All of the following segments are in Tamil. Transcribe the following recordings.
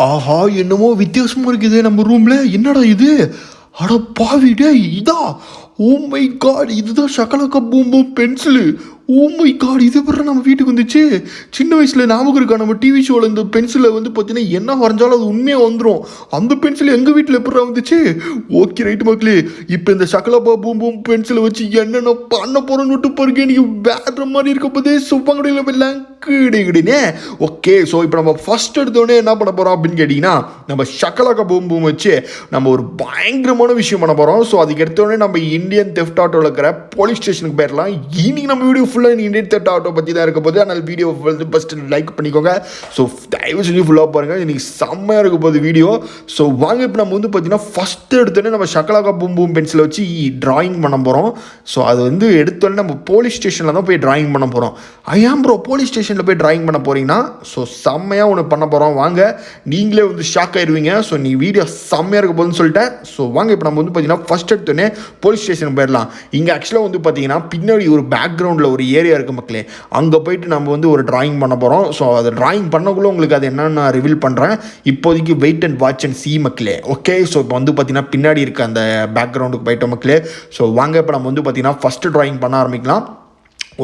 ஆஹா, என்னமோ வித்தியாசமா இருக்குது நம்ம ரூம்ல. என்னடா இது? அட பாவி டேய், இதா? ஓ மை காட், இதுதான் Shakalaka boom boom pencil. Oh my god, இது எப்பறம் நம்ம வீட்டுக்கு வந்துச்சு? சின்ன வயசுல ஞாபகம் இருக்கா, நம்ம டிவி ஷோவில் இந்த பென்சிலை வந்து பார்த்தீங்கன்னா என்ன வரைஞ்சாலும் அது உண்மையாக வந்துடும். அந்த பென்சில் எங்கள் வீட்டில் எப்படா வந்துச்சு? ஓகே ரைட்டு மக்களே, இப்போ இந்த ஷகலப்பா பூம் பூம் பென்சிலை வச்சு என்னென்ன பண்ண போகிறோன்னு விட்டு பாருங்க. நீங்கள் வேற மாதிரி இருக்க போதே சுப்பாங்கடையில் எல்லாம் கிடினே. ஓகே, ஸோ இப்போ நம்ம ஃபர்ஸ்ட் எடுத்தோடனே என்ன பண்ண போகிறோம் அப்படின்னு கேட்டிங்கன்னா, நம்ம ஷகலக்க பூம் பூம் வச்சு நம்ம ஒரு பயங்கரமான விஷயம் பண்ண போகிறோம். ஸோ அதுக்கு எடுத்தோடனே நம்ம இந்தியன் தெஃப்ட் ஆட்டோவில் இருக்கிற போலீஸ் ஸ்டேஷனுக்கு போயிடலாம். இன்னைக்கு நம்ம வீடியோ ஃபுல்லாக இந்தியன் தெஃப்ட் ஆட்டோ பற்றி தான் இருக்க போது. அதனால் வீடியோ வந்து ஃபஸ்ட்டு லைக் பண்ணிக்கோங்க. ஸோ தயவு செஞ்சு ஃபுல்லாக பாருங்கள், இன்றைக்கி செம்மையாக இருக்க போகுது வீடியோ. ஸோ வாங்க, இப்போ நம்ம வந்து பார்த்தீங்கன்னா ஃபஸ்ட்டு எடுத்தோடனே நம்ம ஷகலக்க பூம் பூம் பென்சிலை வச்சு ட்ராயிங் பண்ண போகிறோம். ஸோ அது வந்து எடுத்தோடனே நம்ம போலீஸ் ஸ்டேஷனில் தான் போய் ட்ராயிங் பண்ண போகிறோம். ஐயாம் ப்ரோ, போலீஸ் ஸ்டேஷனில் போய் ட்ராயிங் பண்ண போகிறீங்கன்னா ஸோ செம்மையாக ஒன்று பண்ண போகிறோம். வாங்க, நீங்களே வந்து ஷாக் ஆயிடுவீங்க. ஸோ நீ வீடியோ செம்மையாக இருக்க போதுன்னு சொல்லிட்டேன். ஸோ வாங்க, இப்போ நம்ம வந்து பார்த்தீங்கன்னா ஃபஸ்ட் எடுத்தோடனே போலீஸ் ஸ்டேஷன் போயிடலாம். இங்கே ஆக்சுவலாக வந்து பார்த்தீங்கன்னா பின்னாடி ஒரு பேக்ரவுண்டில் ஒரு ஏரியா இருக்குது மக்களே. அங்கே போயிட்டு நம்ம வந்து ஒரு ட்ராயிங் பண்ண போகிறோம். ஸோ அதை ட்ராயிங் பண்ணக்குள்ளே உங்களுக்கு அது என்னன்னு நான் ரிவீல் பண்ணுறேன். இப்போதைக்கு wait and watch and see மக்களே. ஓகே, ஸோ இப்போ வந்து பார்த்தீங்கன்னா பின்னாடி இருக்க அந்த பேக்ரவுண்டுக்கு போயிட்டோம் மக்களே. ஸோ வாங்க, இப்போ நம்ம வந்து பார்த்தீங்கன்னா ஃபஸ்ட்டு ட்ராயிங் பண்ண ஆரம்பிக்கலாம்.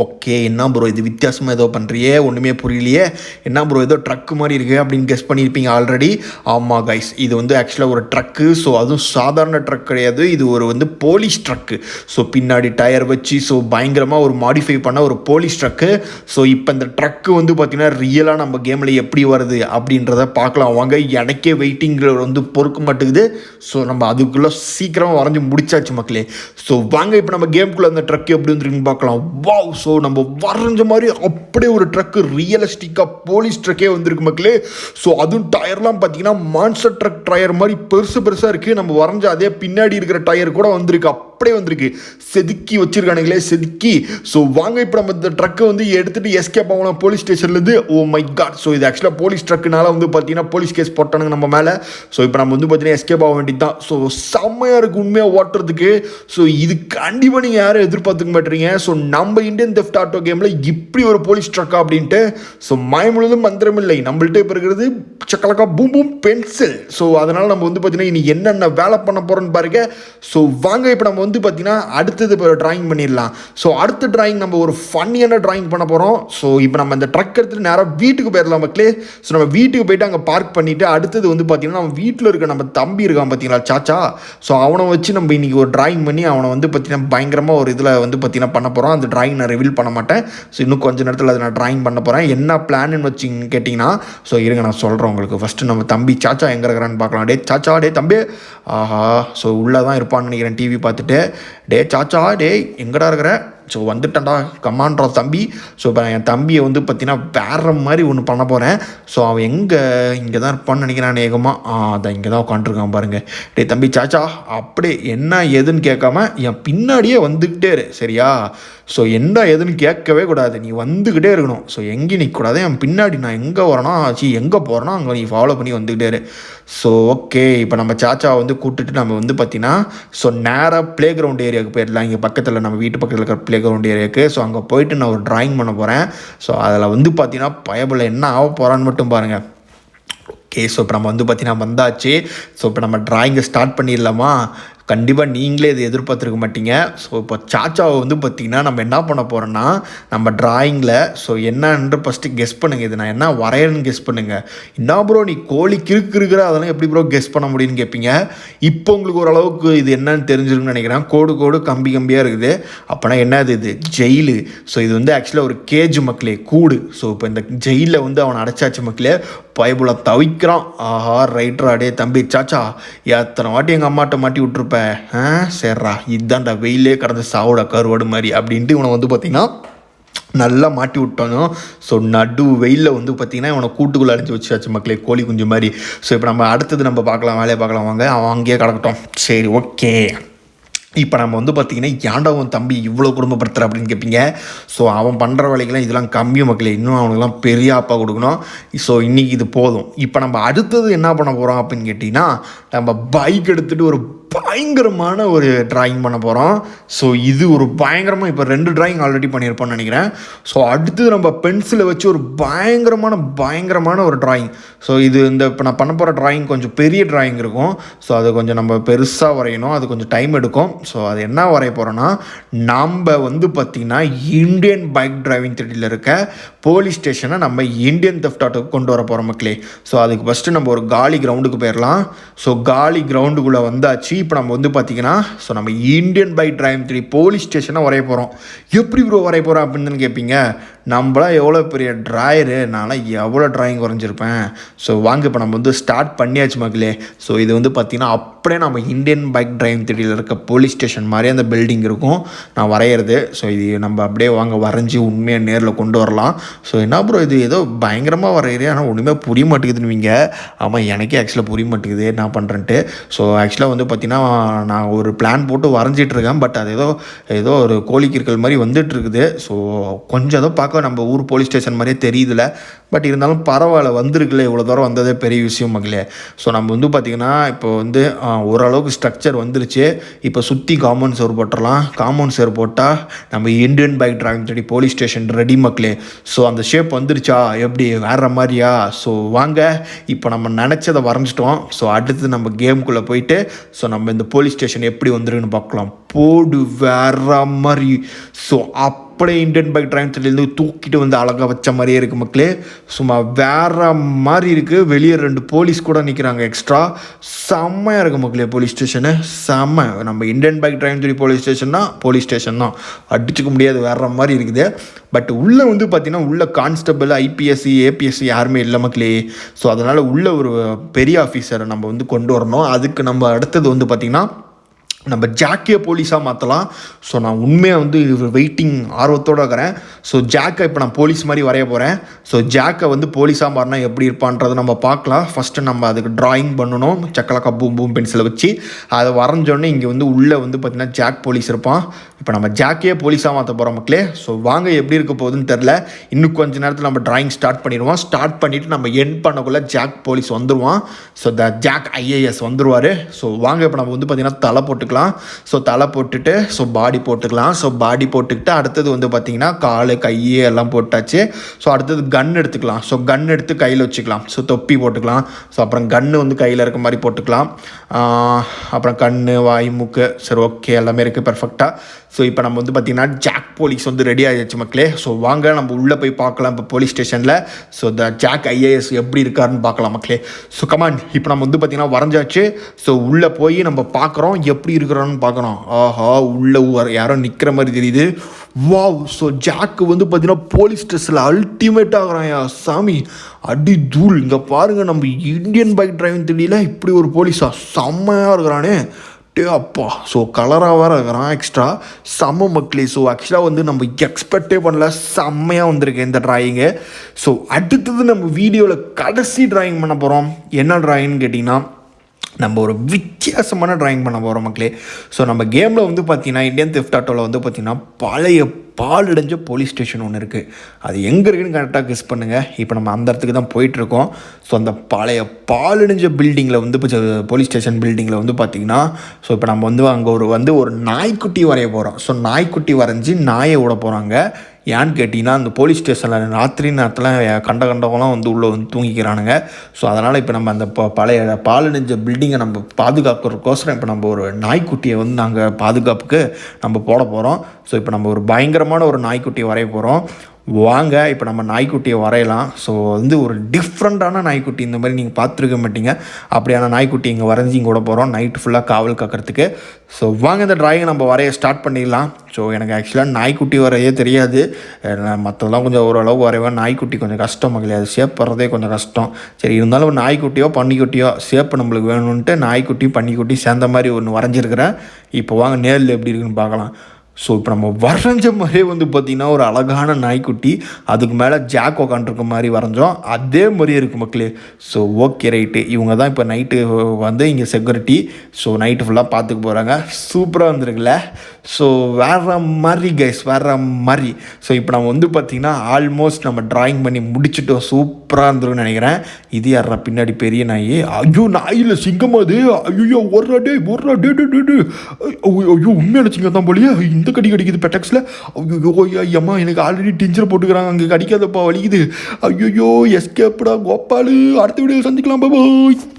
ஓகே, என்ன ப்ரோ இது வித்தியாசமாக ஏதோ பண்ணுறியே, ஒன்றுமே புரியலையே, என்ன ப்ரோ ஏதோ ட்ரக்கு மாதிரி இருக்குது அப்படின்னு கெஸ் பண்ணியிருப்பீங்க ஆல்ரெடி. ஆமாம் கைஸ், இது வந்து ஆக்சுவலாக ஒரு ட்ரக்கு. ஸோ அதுவும் சாதாரண ட்ரக் கிடையாது, இது ஒரு வந்து போலீஸ் ட்ரக்கு. ஸோ பின்னாடி டயர் வச்சு ஸோ பயங்கரமாக ஒரு மாடிஃபை பண்ண ஒரு போலீஸ் ட்ரக்கு. ஸோ இப்போ இந்த ட்ரக்கு வந்து பார்த்திங்கன்னா ரியலாக நம்ம கேமில் எப்படி வருது அப்படின்றத பார்க்கலாம். வாங்க, எனக்கே வெயிட்டிங்கில் வந்து பொறுக்க மாட்டேங்குது. ஸோ நம்ம அதுக்குள்ளே சீக்கிரமாக வரைஞ்சி முடிச்சாச்சு மக்களே. ஸோ வாங்க, இப்போ நம்ம கேமுக்குள்ளே அந்த ட்ரக் எப்படி வந்துருக்குன்னு பார்க்கலாம். வாவ், ஸோ நம்ம வரைஞ்ச மாதிரி அப்படியே ஒரு ட்ரக்கு ரியலிஸ்டிக்காக போலீஸ் ட்ரக்கே வந்திருக்கு மக்களே. ஸோ அதுவும் டயர்லாம் பார்த்தீங்கன்னா மான்ஸ்டர் ட்ரக் டயர் மாதிரி பெருசாக இருக்குது. நம்ம வரைஞ்ச அதே பின்னாடி இருக்கிற டயர் கூட வந்திருக்கு, அப்படியே வந்திருக்கு. செதுக்கி வச்சிருக்கானுங்களே, செதுக்கி. ஸோ வாங்க, இப்போ நம்ம இந்த ட்ரக்கை வந்து எடுத்துகிட்டு எஸ்கேப் ஆகலாம் போலீஸ் ஸ்டேஷன்லேருந்து. ஓ மை காட், ஸோ இது ஆக்சுவலாக போலீஸ் ட்ரக்குனால வந்து பார்த்தீங்கன்னா போலீஸ் கேஸ் போட்டானுங்க நம்ம மேலே. ஸோ இப்போ நம்ம வந்து பார்த்தீங்கன்னா எஸ்கேப் ஆக வேண்டியது தான். ஸோ செம்மையாக இருக்குது உண்மையாக ஓட்டுறதுக்கு. ஸோ இது கண்டிப்பாக நீங்கள் யாரும் எதிர்பார்த்துக்க மாட்டீங்க. ஸோ நம்ம இந்தியன் தெஃப்ட் ஆட்டோ கேமில் இப்படி ஒரு போலீஸ் ட்ரக்கா அப்படின்ட்டு. ஸோ மயமுழுதும் மந்திரம் இல்லை, நம்மள்ட்ட இப்போ இருக்கிறது ஷகலக்க பூம் பூம் பென்சில். ஸோ அதனால் நம்ம வந்து பார்த்தீங்கன்னா இனி என்னென்ன வேலை பண்ண போகிறோன்னு பாருங்க. ஸோ வாங்க, இப்போ நம்ம வந்து பார்த்தீங்கன்னா அடுத்தது இப்போ ட்ராயிங் பண்ணிடலாம். ஸோ அடுத்த ட்ராயிங் நம்ம ஒரு ஃபன்னியான ட்ராயிங் பண்ண போகிறோம். ஸோ இப்போ நம்ம இந்த ட்ரக் எடுத்துகிட்டு நேராக வீட்டுக்கு போயிடலாம் மக்களே. ஸோ நம்ம வீட்டுக்கு போயிட்டு அங்கே பார்க் பண்ணிவிட்டு அடுத்தது வந்து பார்த்தீங்கன்னா நம்ம வீட்டில் இருக்க நம்ம தம்பி இருக்கான் பார்த்தீங்களா, சாச்சா. ஸோ அவனை வச்சு நம்ம இன்றைக்கி ஒரு ட்ராயிங் பண்ணி அவனை வந்து பார்த்தீங்கன்னா பயங்கரமாக ஒரு இதில் வந்து பார்த்தீங்கன்னா பண்ண போகிறோம். அந்த ட்ராயிங் நான் ரிவீல் பண்ண மாட்டேன். ஸோ இன்னும் கொஞ்சம் நேரத்தில் அதை நான் ட்ராயிங் பண்ண போகிறேன். என்ன பிளான்னு வச்சிங்க கேட்டிங்கன்னா, ஸோ இருங்க நான் சொல்கிறேன் உங்களுக்கு. ஃபஸ்ட்டு நம்ம தம்பி சாச்சா எங்கே இருக்கிறான்னு பார்க்கலாம். டே சாச்சா, டே தம்பி. ஆஹா, ஸோ உள்ளே தான் இருப்பான்னு நினைக்கிறேன் டிவி பார்த்துட்டு. டே சாச்சா, டே எங்கடா இருக்கிற? ஸோ வந்துட்டேன்டா, கமான்றா தம்பி. ஸோ இப்போ என் தம்பியை வந்து பார்த்தீங்கன்னா வேறு மாதிரி ஒன்று பண்ண போகிறேன். ஸோ அவன் இங்கே தான் இருப்பான்னு நினைக்கிறான் அநேகமாக. அதான் இங்கே தான் உட்காந்துருக்கான் பாருங்கள். டே தம்பி சாச்சா, அப்படியே என்ன ஏதுன்னு கேட்காம என் பின்னாடியே வந்துக்கிட்டே இரு, சரியா? ஸோ என்ன ஏதுன்னு கேட்கவே கூடாது, நீ வந்துக்கிட்டே இருக்கணும். ஸோ எங்கேயும் நிற்கக்கூடாது, என் பின்னாடி நான் எங்கே வரேன்னா எங்கே போகிறேன்னா அங்கே நீ ஃபாலோ பண்ணி வந்துக்கிட்டே இரு. ஸோ ஓகே, இப்போ நம்ம சாச்சாவை வந்து கூப்பிட்டுட்டு நம்ம வந்து பார்த்தீங்கன்னா ஸோ நேராக ப்ளே கிரவுண்ட் ஏரியாவுக்கு போயிடலாம். இங்கே பக்கத்தில் நம்ம வீட்டு பக்கத்தில் இருக்கிற ப்ளே கிரவுண்ட் ஏரியாவுக்கு. ஸோ அங்கே போயிட்டு நான் ஒரு ட்ராயிங் பண்ண போகிறேன். ஸோ அதில் வந்து பார்த்தீங்கன்னா பயபில் என்ன ஆக போகிறான்னு மட்டும் பாருங்கள். ஓகே, ஸோ இப்போ நம்ம வந்து பார்த்தீங்கன்னா வந்தாச்சு. ஸோ இப்போ நம்ம ட்ராயிங்கை ஸ்டார்ட் பண்ணிடலாமா? கண்டிப்பாக நீங்களே இது எதிர்பார்த்துருக்க மாட்டீங்க. ஸோ இப்போ சாச்சாவை வந்து பார்த்திங்கன்னா நம்ம என்ன பண்ண போகிறோன்னா நம்ம ட்ராயிங்கில் ஸோ என்னன்று ஃபஸ்ட்டு கெஸ் பண்ணுங்கள். இது நான் என்ன வரையறேன்னு கெஸ் பண்ணுங்கள். என்ன ப்ரோ நீ கோழி கிறுக்கு இருக்கிற, அதெல்லாம் எப்படி ப்ரோ கெஸ் பண்ண முடியும்னு கேட்பீங்க. இப்போ உங்களுக்கு ஓரளவுக்கு இது என்னன்னு தெரிஞ்சிருக்குன்னு நினைக்கிறேன். கோடு கம்பியாக இருக்குது. அப்போனா என்னது இது? ஜெயிலு. ஸோ இது வந்து ஆக்சுவலாக ஒரு கேஜ் மக்களே, கூடு. ஸோ இப்போ இந்த ஜெயிலில் வந்து அவனை அடைச்சாச்சு மக்களே, பயபுல தவிக்கிறான். ஆஹா, ரைட்ரா. டே தம்பி சாச்சா, எத்தனை வாட்டி எங்கள் அம்மாட்ட மாட்டி விட்டுருப்பேன். சரிடா, இதுதான்டா வெயிலே கடந்த சாவோட கருவாடு மாதிரி அப்படின்ட்டு இவனை வந்து பார்த்திங்கன்னா நல்லா மாட்டி விட்டானோ. ஸோ நடு வெயிலில் வந்து பார்த்திங்கன்னா இவனை கூட்டுக்குள்ளே அடைச்சி வச்சாச்சு மக்களே, கோழி குஞ்சு மாதிரி. ஸோ இப்போ நம்ம அடுத்தது நம்ம பார்க்கலாம், வேலையை பார்க்கலாம். வாங்க, அவன் அங்கேயே கிடக்கட்டும். சரி ஓகே, இப்போ நம்ம வந்து பார்த்திங்கன்னா ஏன்டா அவன் தம்பி இவ்வளோ குடும்பப்படுத்துகிற அப்படின்னு கேட்பீங்க. ஸோ அவன் பண்ணுற வேலைக்கெல்லாம் இதெல்லாம் கம்மி மக்களே, இன்னும் அவனுக்கெல்லாம் பெரிய அப்பா கொடுக்கணும். ஸோ இன்றைக்கி இது போதும். இப்போ நம்ம அடுத்தது என்ன பண்ண போகிறோம் அப்படின்னு கேட்டிங்கன்னா, நம்ம பைக் எடுத்துகிட்டு ஒரு பயங்கரமான ஒரு டிராயிங் பண்ண போகிறோம். ஸோ இது ஒரு பயங்கரமாக இப்போ 2 டிராயிங் ஆல்ரெடி பண்ணியிருப்போம்னு நினைக்கிறேன். ஸோ அடுத்தது நம்ம பென்சிலை வச்சு ஒரு பயங்கரமான ஒரு டிராயிங். ஸோ இது இப்போ நான் பண்ண போகிற டிராயிங் கொஞ்சம் பெரிய டிராயிங் இருக்கும். ஸோ அது கொஞ்சம் நம்ம பெருசாக வரையணும், அது கொஞ்சம் டைம் எடுக்கும். ஸோ அது என்ன வரைய போகிறோன்னா, நம்ம பார்த்திங்கன்னா இந்தியன் பைக் டிரைவிங் த்ரெட்டில் இருக்க போலீஸ் ஸ்டேஷனை நம்ம இந்தியன் தெஃப்ட் ஆட்டோக்கு கொண்டு வர போகிறோம் மக்களே. ஸோ அதுக்கு ஃபஸ்ட்டு நம்ம ஒரு காலி கிரவுண்டுக்கு போயிடலாம். ஸோ காலி கிரவுண்டுக்குள்ளே வந்தாச்சு. இப்போ நம்ம பார்த்திங்கன்னா ஸோ நம்ம Indian bike driving thread police ஸ்டேஷனை வரைய போகிறோம். எப்படி ப்ரோ வரைய போகிறோம் அப்படின்னு கேட்பீங்க. நம்மளாம் எவ்வளோ பெரிய ட்ராயரு, நான்லாம் எவ்வளோ ட்ராயிங் வரைஞ்சிருப்பேன். ஸோ வாங்க இப்போ நம்ம ஸ்டார்ட் பண்ணியாச்சு மக்களே. ஸோ இது பார்த்திங்கன்னா அப்படியே நம்ம இந்தியன் பைக் டிரைவிங் த்ரெட்டில் இருக்க போலீஸ் ஸ்டேஷன் மாதிரி அந்த பில்டிங் இருக்கும் நான் வரைகிறது. ஸோ இது நம்ம அப்படியே வாங்க வரைஞ்சி உண்மையாக நேரில் கொண்டு வரலாம். ஸோ என்ன ப்ரோ இது ஏதோ பயங்கரமாக வரைகிறேன், ஆனால் ஒன்றுமே புரிய மாட்டேங்குதுன்னுவீங்க. ஆமாம், எனக்கே ஆக்சுவலாக புரிய மாட்டேங்குது என்ன பண்ணுறேன்ட்டு. ஸோ ஆக்சுவலாக பார்த்திங்கன்னா நான் ஒரு பிளான் போட்டு வரைஞ்சிட்ருக்கேன். பட் அது ஏதோ ஒரு கோழிக்கிற்கள் மாதிரி வந்துட்டுருக்குது. ஸோ கொஞ்சம் ஏதோ பார்க்க நம்ம ஊர் போலீஸ் ஸ்டேஷன் மாதிரியே தெரியுதுல. பட் இருந்தாலும் பரவாயில்ல, வந்திருக்குல்ல, இவ்வளோ தூரம் வந்ததே பெரிய விஷயம் மகளே. ஸோ நம்ம பார்த்திங்கன்னா இப்போ ஓரளவுக்கு ஸ்ட்ரக்சர் வந்துருச்சு. இப்போ சுற்றி காம்பவுண்ட் சேர் போட்டுடலாம். காம்பவுண்ட் சேர் போட்டால் நம்ம Indian bike driving thread police station ready மக்களே. ஸோ அந்த ஷேப் வந்துருச்சா, எப்படி வேற மாதிரியா? ஸோ வாங்க இப்போ நம்ம நினச்சதை வரைஞ்சிட்டோம். ஸோ அடுத்து நம்ம கேமுக்குள்ளே போயிட்டு ஸோ நம்ம இந்த போலீஸ் ஸ்டேஷன் எப்படி வந்துருக்குன்னு பார்க்கலாம். போடு வேற மாதிரி. ஸோ அப்படியே இந்தியன் பைக் டிரைவிங் த்ரெட்லேருந்து தூக்கிட்டு அழகாக வச்ச மாதிரியே இருக்குது மக்களே. சும்மா வேற மாதிரி இருக்குது. வெளியே 2 போலீஸ் கூட நிற்கிறாங்க எக்ஸ்ட்ரா. செம்மையாக இருக்குது மக்களே போலீஸ் ஸ்டேஷனு. செம்ம. நம்ம Indian bike driving thread police station தான் அடிச்சுக்க முடியாது, வேற மாதிரி இருக்குது. பட் உள்ளே பார்த்திங்கன்னா உள்ள கான்ஸ்டபிள், ஐபிஎஸ்சி, ஏபிஎஸ்சி யாருமே இல்லை மக்களே. ஸோ அதனால் உள்ள ஒரு பெரிய ஆஃபீஸரை நம்ம கொண்டு வரணும். அதுக்கு நம்ம அடுத்தது பார்த்திங்கன்னா நம்ம ஜாக்கியை போலீஸாக மாற்றலாம். ஸோ நான் உண்மையாக வெயிட்டிங் ஆர்வத்தோடு இருக்கிறேன். ஸோ ஜாக்கை இப்போ நான் போலீஸ் மாதிரி வரைய போகிறேன். ஸோ ஜாக்கை போலீஸாக மாறினா எப்படி இருப்பான்றதை நம்ம பார்க்கலாம். ஃபஸ்ட்டு நம்ம அதுக்கு ட்ராயிங் பண்ணணும். சக்கலக்கா பூம் பென்சிலை வச்சு அதை வரைஞ்சோடனே இங்கே உள்ளே பார்த்திங்கன்னா ஜாக் போலீஸ் இருப்பான். இப்போ நம்ம ஜாக்கையே போலீஸாக மாற்ற போகிறோம் மக்களே. ஸோ வாங்க எப்படி இருக்க போகுதுன்னு தெரில. இன்னும் கொஞ்சம் நேரத்தில் நம்ம ட்ராயிங் ஸ்டார்ட் பண்ணிடுவோம். ஸ்டார்ட் பண்ணிவிட்டு நம்ம எண்ட் பண்ணக்குள்ளே ஜாக் போலீஸ் வந்துடுவான். ஸோ ஜாக் ஐஏஎஸ் வந்துடுவார். ஸோ வாங்க இப்போ நம்ம பார்த்திங்கன்னா தலை போட்டுக்கலாம். ஸோ தலை போட்டுட்டு ஸோ பாடி போட்டுக்கலாம். ஸோ பாடி போட்டுக்கிட்டு அடுத்தது பார்த்திங்கன்னா கால், கை எல்லாம் போட்டாச்சு. ஸோ அடுத்தது கன் எடுத்துக்கலாம். ஸோ கன் எடுத்து கையில் வச்சுக்கலாம். ஸோ தொப்பி போட்டுக்கலாம். ஸோ அப்புறம் கன்று கையில் இருக்க மாதிரி போட்டுக்கலாம். அப்புறம் கண், வாய், மூக்கு, சரி ஓகே, எல்லாமே இருக்குது பெர்ஃபெக்டாக. ஸோ இப்போ நம்ம பார்த்திங்கன்னா ஜாக் போலீஸ் ரெடி ஆகிடுச்சு மக்களே. ஸோ வாங்க நம்ம உள்ளே போய் பார்க்கலாம் இப்போ போலீஸ் ஸ்டேஷனில். ஸோ ஜாக் ஐஏஎஸ் எப்படி இருக்காருன்னு பார்க்கலாம் மக்களே. ஸோ கமான் இப்போ நம்ம பார்த்திங்கன்னா வரைஞ்சாச்சு. ஸோ உள்ளே போய் நம்ம பார்க்குறோம் எப்படி இருக்கிறோன்னு பார்க்குறோம். ஆஹா, உள்ளே யாரோ நிற்கிற மாதிரி தெரியுது. வாவ். ஸோ ஜாக்கு பார்த்திங்கன்னா போலீஸ் ஸ்டேஷனில் அல்டிமேட் ஆகிறாயா சாமி, அடி தூள். இங்கே பாருங்கள், நம்ம இந்தியன் பைக் டிரைவிங் த்ரெட்ல இப்படி ஒரு போலீஸா செம்மையாக இருக்கிறானே அப்பா. ஸோ கலராக வேறு இருக்கிறான் எக்ஸ்ட்ரா. செம்ம மக்களே. ஸோ ஆக்சுவலாக நம்ம எக்ஸ்பெக்டே பண்ணல, செம்மையாக வந்திருக்கு இந்த ட்ராயிங்கு. ஸோ அடுத்தது நம்ம வீடியோவில் கடைசி ட்ராயிங் பண்ண போகிறோம். என்ன ட்ராயிங்னு கேட்டிங்கன்னா, நம்ம ஒரு வித்தியாசமான ட்ராயிங் பண்ண போகிறோம் மக்களே. ஸோ நம்ம கேமில் பார்த்திங்கன்னா இந்தியன் தெஃப்ட் ஆட்டோவில் பார்த்திங்கன்னா பழைய பாலடைஞ்ச போலீஸ் ஸ்டேஷன் ஒன்று இருக்குது. அது எங்கே இருக்குதுன்னு கரெக்டாக கெஸ் பண்ணுங்கள். இப்போ நம்ம அந்த இடத்துக்கு தான் போயிட்டுருக்கோம். ஸோ அந்த பழைய பாலடைஞ்ச பில்டிங்கில் இப்போ போலீஸ் ஸ்டேஷன் பில்டிங்கில் பார்த்திங்கன்னா ஸோ இப்போ நம்ம அங்கே ஒரு நாய்க்குட்டி வரைய போகிறோம். ஸோ நாய்க்குட்டி வரைஞ்சி நாயை விட போகிறாங்க. ஏன்னு கேட்டிங்கன்னா, அந்த போலீஸ் ஸ்டேஷனில் ராத்திரி நேரத்தில் கண்டவங்களாம் உள்ளே தூங்கிக்கிறானுங்க. ஸோ அதனால் இப்போ நம்ம அந்த பழைய பாலடைஞ்ச பில்டிங்கை நம்ம பாதுகாக்கிறதுக்கோசரம் இப்போ நம்ம ஒரு நாய்க்குட்டியை நாங்கள் பாதுகாப்புக்கு நம்ம போட போகிறோம். ஸோ இப்போ நம்ம ஒரு பயங்கரமான ஒரு நாய்க்குட்டியை வரைய போகிறோம். வாங்க இப்போ நம்ம நாய்க்குட்டியை வரையலாம். ஸோ ஒரு டிஃப்ரெண்ட்டான நாய்க்குட்டி, இந்த மாதிரி நீங்கள் பார்த்துருக்க மாட்டீங்க. அப்படியான நாய்க்குட்டி இங்கே வரைஞ்சி இங்கே விட போகிறோம் நைட்டு ஃபுல்லாக காவல் காக்கிறதுக்கு. ஸோ வாங்க இந்த ட்ராயிங்கை நம்ம வரைய ஸ்டார்ட் பண்ணிடலாம். ஸோ எனக்கு ஆக்சுவலாக நாய்க்குட்டி வரையே தெரியாது. மற்றதெல்லாம் கொஞ்சம் ஓரளவு வரைவேன். நாய்க்குட்டி கொஞ்சம் கஷ்டம் மகளே, அது ஷேப் பண்ணுறதே கொஞ்சம் கஷ்டம். சரி இருந்தாலும் நாய்க்குட்டியோ பன்னிக்குட்டியோ ஷேப் நம்மளுக்கு வேணும்ன்ட்டு நாய்க்குட்டி பன்னிக்குட்டி சேர்ந்த மாதிரி ஒன்று வரைஞ்சிருக்கிறேன். இப்போ வாங்க நேரில் எப்படி இருக்குன்னு பார்க்கலாம். ஸோ இப்போ நம்ம வரைஞ்ச மாதிரியே வந்து பார்த்திங்கன்னா ஒரு அழகான நாய்க்குட்டி, அதுக்கு மேலே ஜாக் உக்காண்ட்ருக்க மாதிரி வரைஞ்சோம். அதே மாதிரியே இருக்குது மக்களே. ஸோ ஓகே ரைட்டு, இவங்க தான் இப்போ நைட்டு வந்து இங்கே செக்யூரிட்டி. ஸோ நைட்டு ஃபுல்லாக பார்த்துக்க போகிறாங்க. சூப்பராக வந்துருக்குல்ல. ஸோ வேறு மாதிரி கைஸ், வேறு மாதிரி. ஸோ இப்போ நம்ம வந்து பார்த்திங்கன்னா ஆல்மோஸ்ட் நம்ம ட்ராயிங் பண்ணி முடிச்சுட்டோம். சூப்பராக இருந்துருக்குன்னு நினைக்கிறேன். இது யாரா பின்னாடி பெரிய நாய்? ஐயோ நாயில் சிங்கம் அது. ஐயோ ஒரு டே ஐயோ உண்மையான சிங்கம் தான் போலியே. இந்த கடி கடிக்குது பெட்டக்ஸில். ஐயோ ஐயம்மா, எனக்கு ஆல்ரெடி டிஞ்சர் போட்டுக்கிறாங்க, அங்கே கடிக்காதப்பா வலிக்குது. ஐயோ எஸ்கேப்டா கோபாலு. அடுத்த வீடியோ சந்திக்கலாம். பாய்.